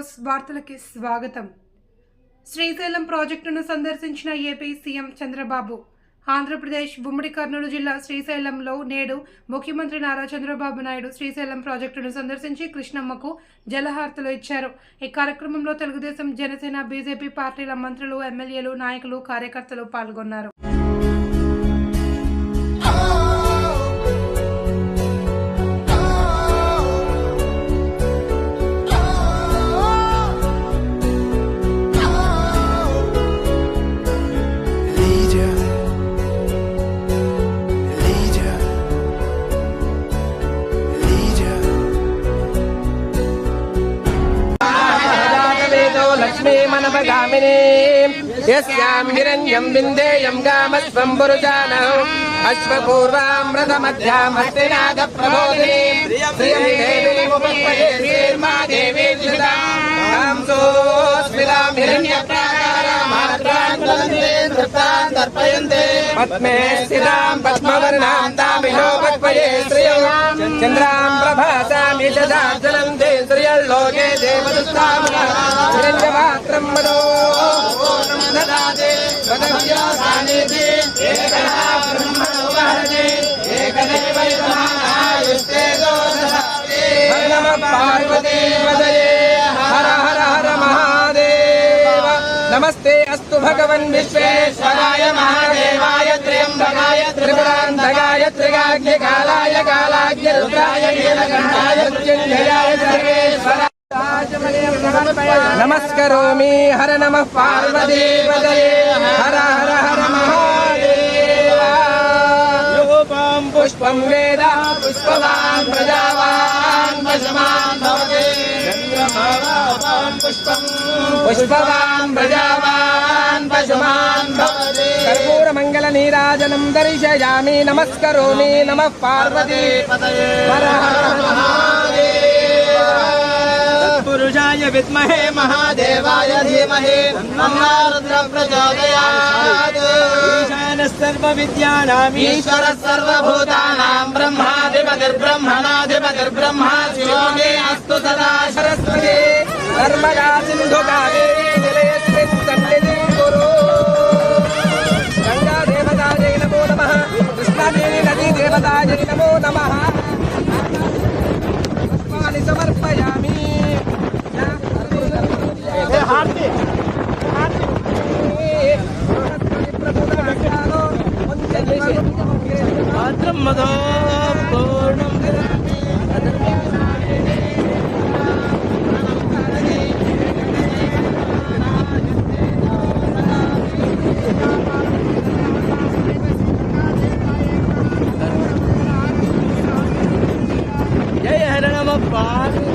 News వార్తలకి స్వాగతం. శ్రీశైలం ప్రాజెక్టును సందర్శించిన ఏపీ సీఎం చంద్రబాబు. ఆంధ్రప్రదేశ్ ఉమ్మడి కర్నూలు జిల్లా శ్రీశైలంలో నేడు ముఖ్యమంత్రి నారా చంద్రబాబు నాయుడు శ్రీశైలం ప్రాజెక్టును సందర్శించి కృష్ణమ్మకు జలహారతులు ఇచ్చారు. ఈ కార్యక్రమంలో తెలుగుదేశం, జనసేన, బీజేపీ పార్టీల మంత్రులు, ఎమ్మెల్యేలు, నాయకులు, కార్యకర్తలు పాల్గొన్నారు. लक्ष्मी मनवगामिनी यस्यां हिरण्यं विन्देयं गामस्वं पुरुषाणः अश्वपूर्वामृतमध्यामस्तिनादप्रबोधिनी श्रियं देवीमुपस्पदे श्रीर्मा देवी श्रितां सोऽस्मितां हिरण्यप्राकारामात्रां दर्पयन्ते पद्मे स्थितां पद्मवर्णां तामिनोपक्वये श्रियं चन्द्रां प्रभासामि ददाज्वलन्ते श्रियल्लोके देवदुस्तामनः हिरण्यपात्रं मदो ददाते वदव्यासानिधि एकदा ब्रह्मणोपहरते एकदैवैतमायुष्टे दोषदाते हर नमः पार्वती पदये हर हर हर महादेव नमस्ते अस्तु भगवन् विश्वेश्वराय महादेवाय त्र्यम्बकाय त्रिपुरान्तकाय त्रिकाग्निकालाय कालाग्निरुद्राय नीलकण्ठाय मृत्युञ्जयाय सर्वेश्वराय नमस्करोमि हर नमः पार्वती पदये हर हर हर महादेव योपं पुष्पं वेद पुष्पवान् प्रजावान् पशुमान् भवति पुष्पवान् प्रजावान् पशुमान् भवति कर्पूरमङ्गलनीराजनं दर्शयामि नमस्करोमि नमः पार्वती पदये हर हर पुरुषाय विद्महे महादेवाय धीमहि तन्नो रुद्रः प्रचोदयात्। ईशानः सर्वविद्यानाम् ईश्वरः सर्वभूतानां ब्रह्माधिपतिर्ब्रह्मणाधिपतिर्ब्रह्मा शिवो मे अस्तु सदा सरस्वती नर्मदा सिन्धु कावेरी जलेऽस्मिन् सन्निधिं कुरु। गंगा देवतायै नमो नमः, कृष्णादेवी नदी देवतायै नमो नमः। पुष्पाणि समर्पयामि। जय हर नमः पार्वती